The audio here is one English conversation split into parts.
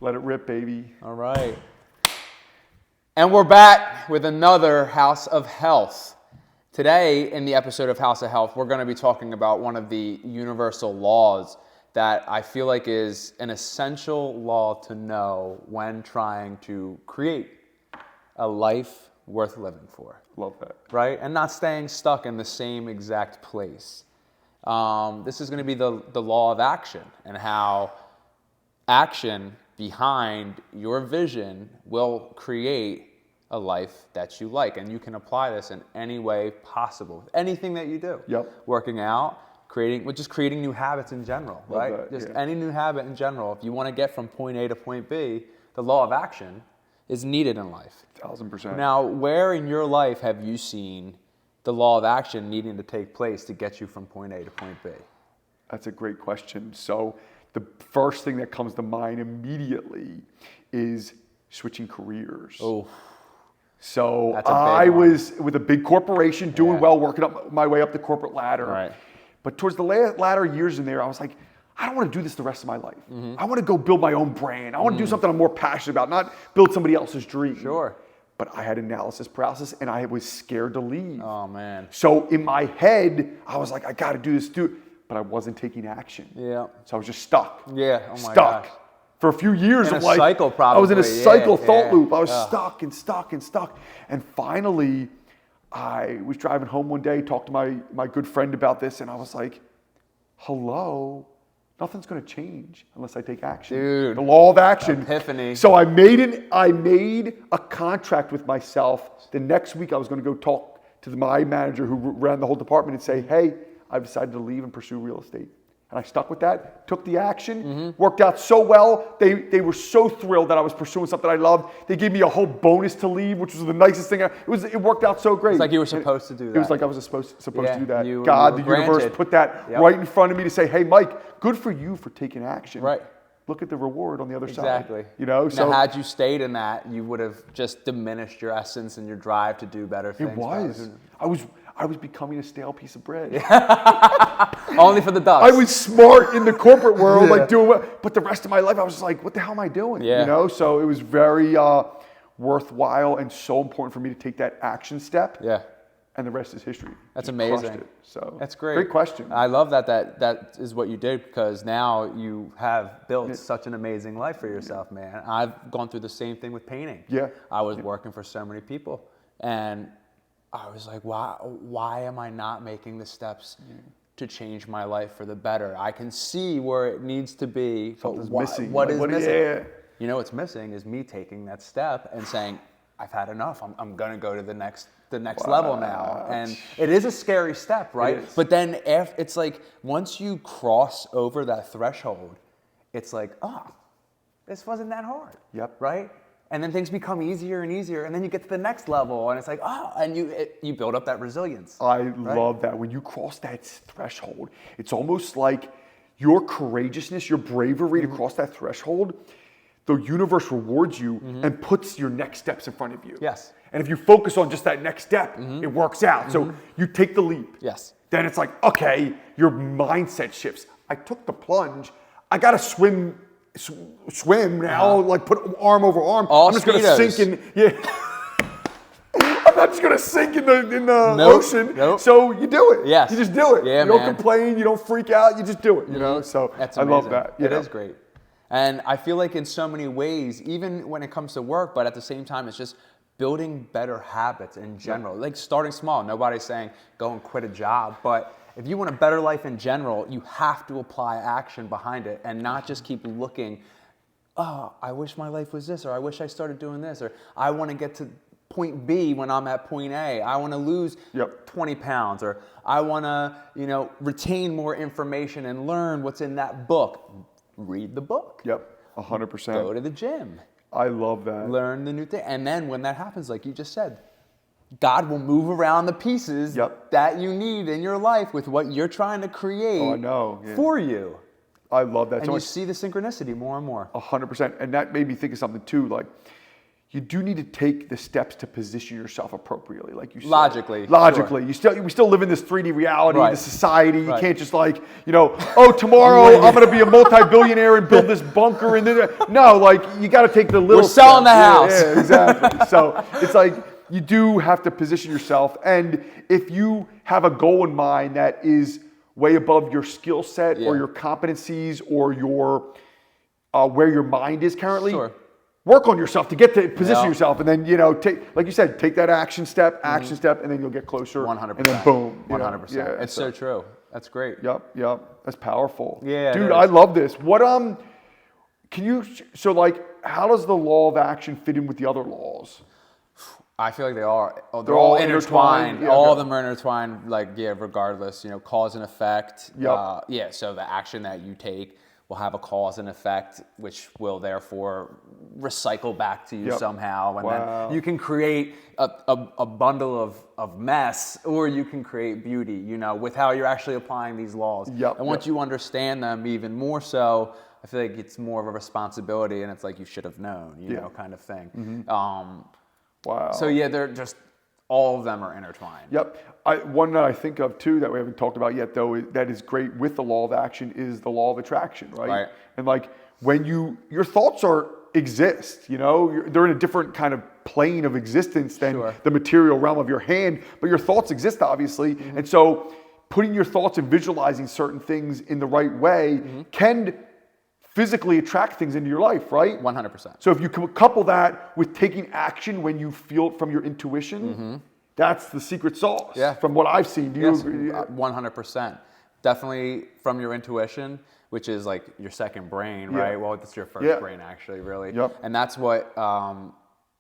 Let it rip, baby. All right. And we're back with another House of Health. Today, in the episode of House of Health, we're going to be talking about one of the universal laws that I feel like is an essential law to know when trying to create a life worth living for. Love that. Right? And not staying stuck in the same exact place. This is going to be the law of action, and how action behind your vision will create a life that you like. And you can apply this in any way possible. Anything that you do. Yep. Working out, just creating new habits in general, Love right? that, Just yeah. any new habit in general. If you want to get from point A to point B, the law of action is needed in life. 1000%. Now, where in your life have you seen the law of action needing to take place to get you from point A to point B? That's a great question. So the first thing that comes to mind immediately is switching careers. Oh, So That's a big I one. was with a big corporation doing Yeah. well, working up my way up the corporate ladder. Right. But towards the latter years in there, I was like, I don't want to do this the rest of my life. Mm-hmm. I want to go build my own brand. I want to do something I'm more passionate about, not build somebody else's dream. Sure. But I had analysis paralysis and I was scared to leave. oh man. So in my head, I was like, I got to do this, but I wasn't taking action. Yeah. So I was just stuck. Yeah. Oh my stuck. gosh. For a few years, In I'm a like, cycle, I was in a probably. Yeah, cycle thought yeah. loop. I was Ugh. stuck and stuck and stuck. And finally, I was driving home one day, talked to my good friend about this, and I was like, hello, nothing's going to change unless I take action. Dude. The law of action. Epiphany. So I made a contract with myself. The next week I was going to go talk to my manager who ran the whole department and say, hey, I've decided to leave and pursue real estate. And I stuck with that, took the action, worked out so well. They were so thrilled that I was pursuing something I loved. They gave me a whole bonus to leave, which was the nicest thing. It worked out so great. It's like you were supposed to do that. It was like I was supposed Yeah, to do that. you God, were the universe granted. put that Yep. right in front of me to say, hey, Mike, good for you for taking action. Right. Look at the reward on the other Exactly. side. You know, Now, had you stayed in that, you would have just diminished your essence and your drive to do better things. it was. I was becoming a stale piece of bread. Only for the ducks. I was smart in the corporate world, like doing well, but the rest of my life I was just like, what the hell am I doing? Yeah. You know, so it was very worthwhile and so important for me to take that action step. Yeah. And the rest is history. That's Just crushed amazing. it. So That's great. Great question. I love that is what you did, because now you have built such an amazing life for yourself, man. I've gone through the same thing with painting. Yeah. I was working for so many people, and I was like, why am I not making the steps to change my life for the better? I can see where it needs to be. Something's but missing. What Like, is what- missing? yeah. You know what's missing is me taking that step and saying, I've had enough. I'm going to go to the next level now. And it is a scary step, right? is. But then it's like once you cross over that threshold, it's like, this wasn't that hard. Yep. Right? And then things become easier and easier, and then you get to the next level, and it's like, and you build up that resilience. I love that. When you cross that threshold, it's almost like your courageousness, your bravery to cross that threshold, the universe rewards you and puts your next steps in front of you. Yes. And if you focus on just that next step, it works out. So you take the leap. Yes. Then it's like, okay, your mindset shifts. I took the plunge. I got to swim now, like put arm over arm. All I'm just going to Speedos. sink in. Yeah. I'm not just going to sink in the Nope, ocean. nope. So you do it. Yes. You just do it. Yeah, you don't man. complain. You don't freak out. You just do it. You know. So That's I amazing. love that. It Yeah. is great. And I feel like in so many ways, even when it comes to work, but at the same time, it's just building better habits in general. Like starting small. Nobody's saying go and quit a job, but if you want a better life in general, you have to apply action behind it and not just keep looking, I wish my life was this, or I wish I started doing this, or I want to get to point B when I'm at point A. I want to lose 20 pounds, or I want to, retain more information and learn what's in that book. Read the book. Yep. 100%. Go to the gym. I love that. Learn the new thing. And then when that happens, like you just said, God will move around the pieces that you need in your life with what you're trying to create for you. I love that. And you see the synchronicity more and more. 100%. And that made me think of something too. Like, you do need to take the steps to position yourself appropriately, like you said. Logically, Logically. We still live in this 3D reality, Right. this society. You Right. can't just like, oh, tomorrow I'm going to be a multi-billionaire and build this bunker. And then, no, like you got to take the little We're selling steps. the house. Yeah, exactly. So it's like you do have to position yourself. And if you have a goal in mind that is way above your skill set or your competencies or your where your mind is currently, Sure. work on yourself to get to position Yeah. yourself, and then take, like you said, take that action step, and then you'll get closer. 100%. And then boom. 100%. Yeah, It's so true. That's great. Yep. That's powerful. Yeah, it dude, is. I love this. What how does the law of action fit in with the other laws? I feel like they are. They're all all intertwined? intertwined. Yeah, all okay. of them are intertwined. Like, regardless. cause and effect. Yep. So the action that you take will have a cause and effect, which will therefore recycle back to you Yep. somehow, and Wow. then you can create a bundle of mess, or you can create beauty. With how you're actually applying these laws. Yep, And once yep. you understand them even more so, I feel like it's more of a responsibility, and it's like you should have known. Kind of thing. Wow. So yeah, they're just all of them are intertwined. Yep. One that I think of too that we haven't talked about yet, though, that is great with the law of action is the law of attraction, right? Right. And like when your thoughts exist, they're in a different kind of plane of existence than Sure. the material realm of your hand, but your thoughts exist obviously, and so putting your thoughts and visualizing certain things in the right way can physically attract things into your life, right? 100%. So if you couple that with taking action when you feel it from your intuition, that's the secret sauce. Yeah. From what I've seen. Do you Yes, agree? 100%. Definitely from your intuition, which is like your second brain, Yeah. right? Well, it's your first Yeah. brain actually, really. Yep. And that's what I'm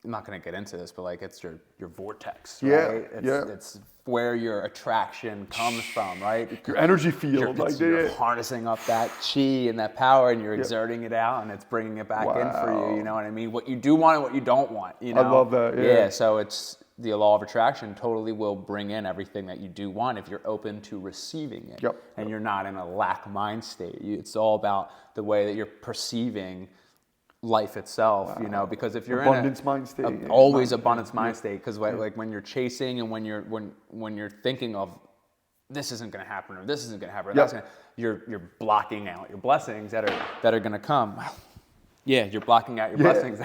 not going to get into this, but like it's your vortex, Yeah, right? yeah. It's where your attraction comes from, right? Your energy field. You're harnessing up that chi and that power, and you're exerting it out, and it's bringing it back in for Wow. you. You know what I mean? What you do want and what you don't want. I love that, yeah. So it's the law of attraction totally will bring in everything that you do want if you're open to receiving it. Yep. And you're not in a lack mind state. It's all about the way that you're perceiving life itself, because if you're Abundance in mind state. always abundance mind state, because like when you're chasing and when you're thinking of this isn't going to happen or this isn't going to happen, or that's gonna, you're blocking out your blessings that are going to come. Yeah, you're blocking out your blessings.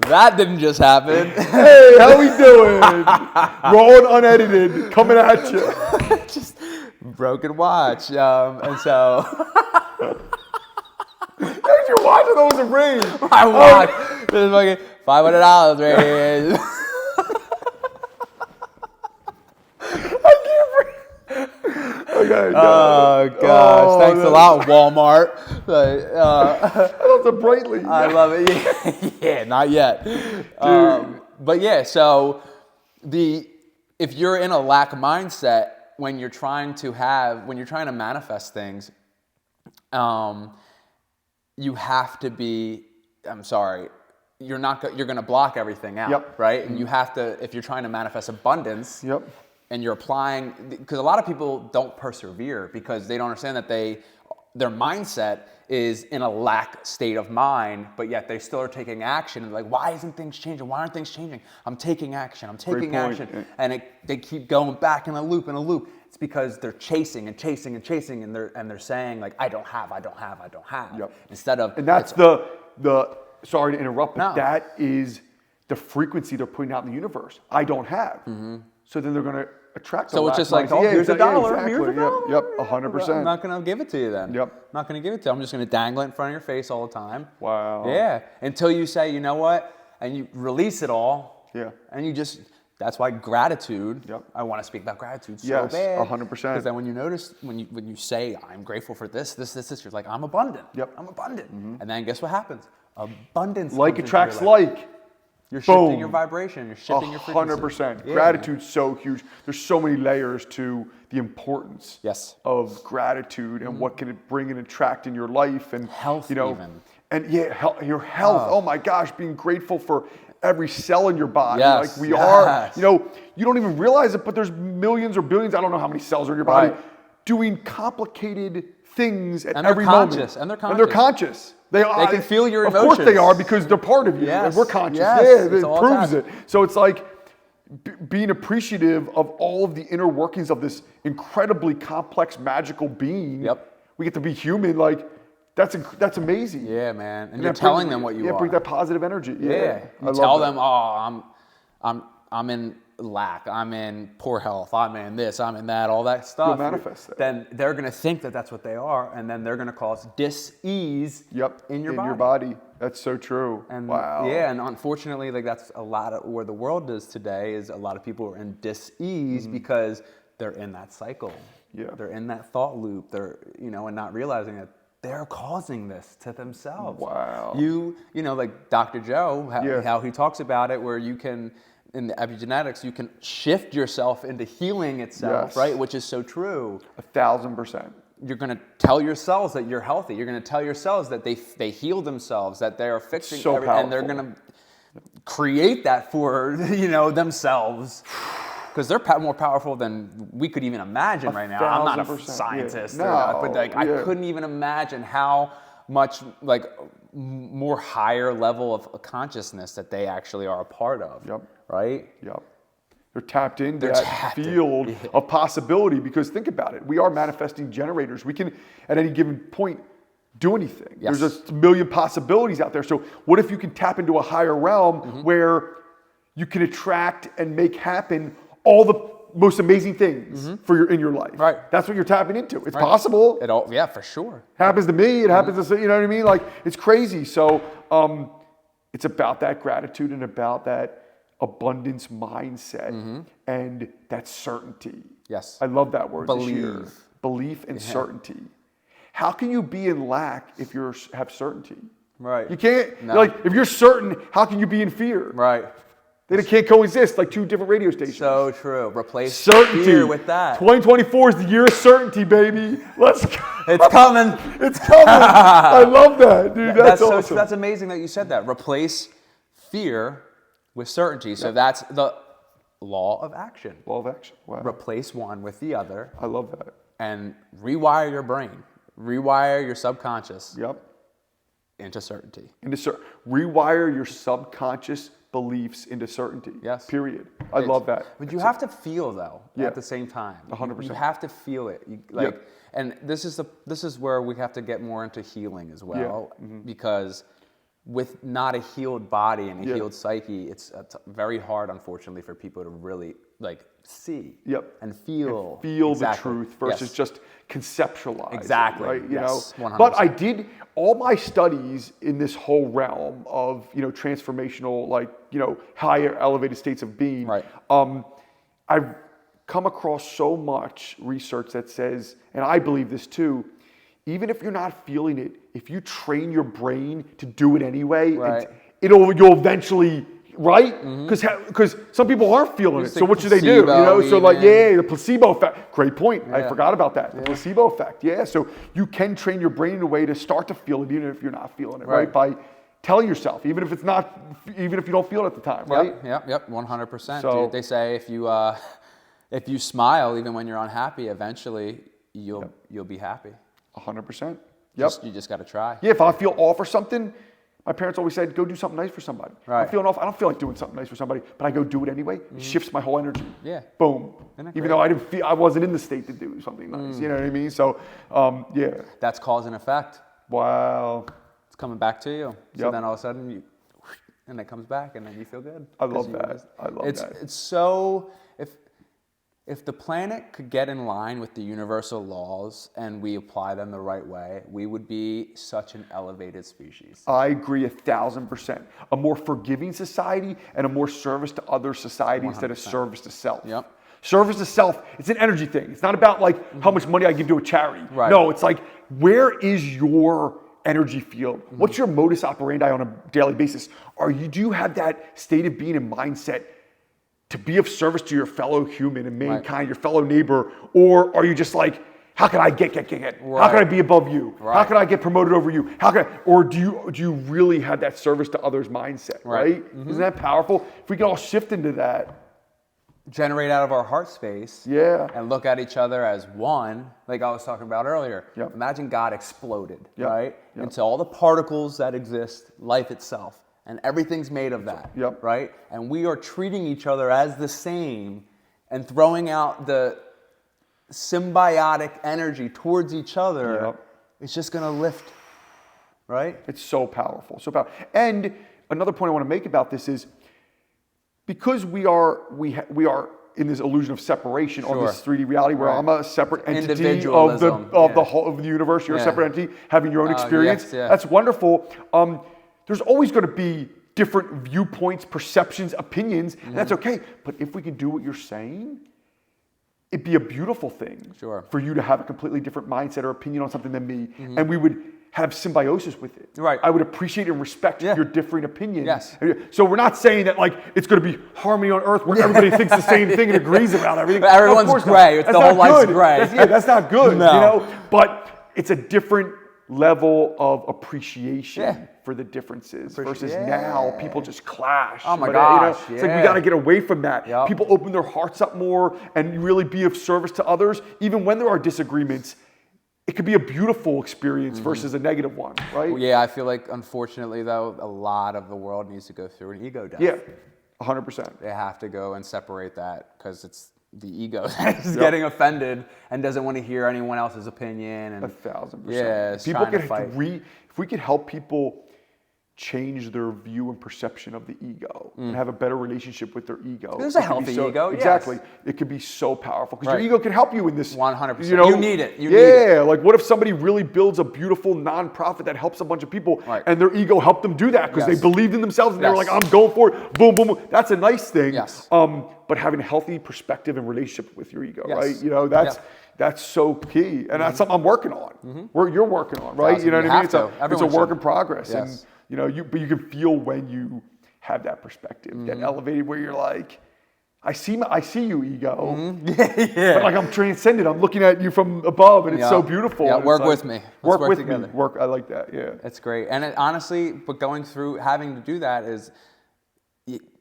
That didn't just happen. Hey, how we doing? Raw and unedited, coming at you. Just broken watch, and so. You're watching those in rain. I watched. This is fucking $500 right here. Okay. Oh gosh! Thanks a lot, Walmart. That's a brightly. I love it. Yeah, not yet. But yeah, so if you're in a lack mindset when you're trying to manifest things, you have to be. I'm sorry. You're going to block everything out, Yep. right? And you have to, if you're trying to manifest abundance, Yep. and you're applying, because a lot of people don't persevere because they don't understand that their mindset is in a lack state of mind, but yet they still are taking action. And like, why isn't things changing? Why aren't things changing? I'm taking action. I'm taking point. action. And they keep going back in a loop. It's because they're chasing and chasing and chasing, and they're saying like, I don't have. Yep. Instead of, And that's the sorry to interrupt, but No. that is the frequency they're putting out in the universe. I don't have. So then they're going to attract. So it's just like, mindset. oh, here's a dollar, exactly. here's a dollar. Yep, I'm 100%. not going to give it to you then. Yep. I'm not going to give it to you. I'm just going to dangle it in front of your face all the time. Wow. Yeah. Until you say, you know what? And you release it all. Yeah. And you just, that's why gratitude, Yep. I want to speak about gratitude so Yes, bad. 100%. Because then when you notice, when you say, I'm grateful for this, you're like, I'm abundant. Yep. I'm abundant. And then guess what happens? Abundance Like comes into attracts your life. like. You're shifting Boom. your vibration. You're shifting your frequency. 100%. Yeah, Gratitude's so huge. There's so many layers to the importance Yes. of gratitude and what can it bring and attract in your life and Health even. And yeah, your health. Oh my gosh, being grateful for every cell in your body. Yes, Like we are, yes. you don't even realize it, but there's millions or billions, I don't know how many cells are in your body, Right. doing complicated things at And they're every conscious, moment. and they're conscious. They can feel your Of emotions. course they are, because they're part of you. Yes. And we're conscious. Yes. Yeah, It's it all proves attached. it. So it's like being appreciative of all of the inner workings of this incredibly complex, magical being. Yep. We get to be human. Like, that's amazing. Yeah, man. And And you're that telling brings- them what you yeah, are. bring that positive energy. Yeah. I You love tell that. them, oh, I'm in lack, I'm in poor health, I'm in this, I'm in that, all that stuff. You'll manifest that. Then they're going to think that that's what they are, and then they're going to cause dis-ease Yep. in your Your body. body. That's so true. And wow. yeah, and unfortunately, like that's a lot of where the world is today. Is a lot of people are in dis-ease because they're in that cycle. Yeah. They're in that thought loop. They're and not realizing that they're causing this to themselves. Wow. You know, like Dr. Joe, Yeah. how he talks about it, where you can, in the epigenetics, you can shift yourself into healing itself, Yes. right? Which is so true. 1,000%. You're going to tell your cells that you're healthy. You're going to tell your cells that they heal themselves, that they are fixing So everything, and they're powerful. going to create that for themselves, because they're more powerful than we could even imagine right now. I'm not a 1,000%, yeah. scientist, No, but like I yeah. couldn't even imagine how much like more higher level of consciousness that they actually are a part of. Yep. Right? Yep. They're tapped into They're that tapped in. field Yeah. of possibility, because think about it. We are manifesting generators. We can, at any given point, do anything. Yes. There's a million possibilities out there. So what if you can tap into a higher realm Mm-hmm. where you can attract and make happen all the most amazing things in your life? Mm-hmm. Right. That's what you're tapping into. It's Right. possible. It all, yeah, for sure. Happens to me. It happens to, you know what I mean? Like, it's crazy. So it's about that gratitude and about that abundance mindset and that certainty. Yes. I love that word this year. Believe. Belief and certainty. How can you be in lack if you have certainty? Right. You can't. No. Like, if you're certain, how can you be in fear? Right. They can't coexist, like two different radio stations. So true. Replace Certainty. fear with that. 2024 is the year of certainty, baby. Let's go. It's coming. It's coming. I love that, dude. That's awesome. That's amazing that you said that. Replace fear with certainty. So that's the law of action. Law of action. Wow. Replace one with the other I love that. and rewire your brain. Rewire your subconscious Yep. into certainty. Rewire your subconscious beliefs into certainty. Yes. Period. I love that. But you have to feel though Yeah. at the same time. 100%. You have to feel it. And this is where we have to get more into healing as well, because with not a healed body and a Yeah. healed psyche, it's very hard, unfortunately, for people to really like see Yep. and feel Feel Exactly. the truth versus Yes. just conceptualize. it, Exactly. right? You Yes, know. 100%. But I did all my studies in this whole realm of transformational, higher elevated states of being. Right. I've come across so much research that says, and I believe this too, even if you're not feeling it, if you train your brain to do it anyway, Right. you'll eventually, right? Because some people aren't feeling it. It's So like what should they do? placebo So like, even. yeah, the placebo effect. Great point. I Yeah. forgot about that. The placebo effect. Yeah. So you can train your brain in a way to start to feel it, even if you're not feeling it, right? Right. By telling yourself, even if you don't feel it at the time, right? Yep, 100%. So- Dude. They say if you smile even when you're unhappy, eventually you'll be happy. 100%. Yep. You just got to try. Yeah, if I feel off or something, my parents always said, go do something nice for somebody. Right. I'm feeling off. I don't feel like doing something nice for somebody, but I go do it anyway. It shifts my whole energy. Yeah. Boom. Isn't that Even great? though I wasn't in the state to do something nice. You know what I mean? So, yeah. That's cause and effect. Wow. It's coming back to you. So Yep. then all of a sudden and it comes back and then you feel good. I love 'Cause that. I love that. It's so if the planet could get in line with the universal laws and we apply them the right way, we would be such an elevated species. I agree 1,000%. A more forgiving society and a more service to other society instead of 100%. service to self. Yep. Service to self, it's an energy thing. It's not about like how much money I give to a charity. Right. No, it's like, where is your energy field? What's your modus operandi on a daily basis? Do you have that state of being and mindset to be of service to your fellow human and mankind, your fellow neighbor? Or are you just like, how can I get? How can I be above you? How Right. can I get promoted over you? Or do you really have that service to others mindset, right? Mm-hmm. Isn't that powerful? If we can all shift into that, generate out of our heart space. Yeah. And look at each other as one, like I was talking about earlier. Yep. Imagine God exploded, Yep. right? Yep. Into all the particles that exist, life itself, and everything's made of that, Yep. right? And we are treating each other as the same and throwing out the symbiotic energy towards each other. Yep. It's just going to lift, right? It's so powerful, so powerful. And another point I want to make about this is because we are in this illusion of separation on this 3D reality where Right. I'm a separate entity of the Individualism. whole of the universe. You're a Yeah. separate entity having your own experience. yes, yeah. That's wonderful. There's always going to be different viewpoints, perceptions, opinions, and that's okay. But if we can do what you're saying, it'd be a beautiful thing Sure. for you to have a completely different mindset or opinion on something than me, and we would have symbiosis with it. Right. I would appreciate and respect Yeah. your differing opinions. Yes. So we're not saying that like it's going to be harmony on earth where everybody thinks the same thing and agrees about everything. But everyone's Of course not. gray. It's That's the whole not life's good. gray. That's not good. No. You know, but it's a different level of appreciation Yeah. for the differences Appreciate- versus yeah. now people just clash. Oh my But, gosh, it's like we yeah. got to get away from that. Yep. People open their hearts up more and really be of service to others, even when there are disagreements. It could be a beautiful experience versus a negative one, right? Yeah, I feel like, unfortunately, though, a lot of the world needs to go through an ego death. Yeah, 100%. They have to go and separate that because it's the ego that is getting offended and doesn't want to hear anyone else's opinion. And 1,000%. Yeah, it's People trying to can fight. if we could help people change their view and perception of the ego and have a better relationship with their ego. There's a it could be healthy ego, yes. Exactly. It could be so powerful because Right. your ego can help you in this. 100%. You know, You need it. You need yeah. Like what if somebody really builds a beautiful nonprofit that helps a bunch of people Right. and their ego helped them do that because Yes. they believed in themselves and they were Yes. like, I'm going for it. Boom, boom, boom. That's a nice thing. Yes. But having a healthy perspective and relationship with your ego, Yes. right? You know, that's Yeah. that's so key, and that's something I'm working on. You're working on, right? Awesome. You know You what I mean? have to. It's a Everyone work should. in progress, Yes. and you know, but you can feel when you have that perspective, get elevated, where you're like, I see you, ego, yeah. but like I'm transcended. I'm looking at you from above, and it's so Yeah. beautiful. Yeah, and it's work like, with me. Let's Work work with together. me. Work. I like that. Yeah. It's great. And it, honestly, but going through having to do that is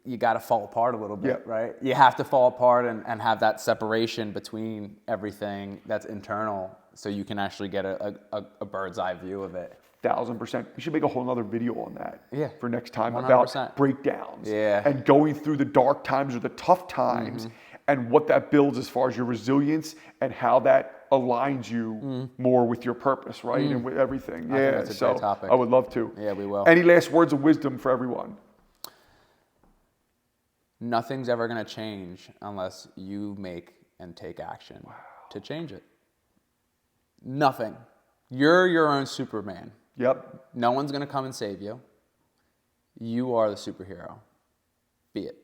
you got to fall apart a little bit, Yeah. right? You have to fall apart and have that separation between everything that's internal so you can actually get a bird's eye view of it. 1,000%. We should make a whole nother video on that Yeah. for next time 100%. about breakdowns Yeah. and going through the dark times or the tough times and what that builds as far as your resilience and how that aligns you more with your purpose, right? And with everything. think Yeah. that's a So great topic. I would love to. Yeah, we will. Any last words of wisdom for everyone? Nothing's ever going to change unless you make and take action to change it. Nothing. You're your own Superman. Yep. No one's going to come and save you. You are the superhero. Be it.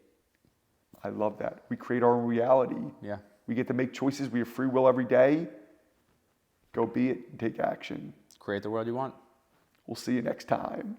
I love that. We create our own reality. Yeah. We get to make choices. We have free will every day. Go be it and take action. Create the world you want. We'll see you next time.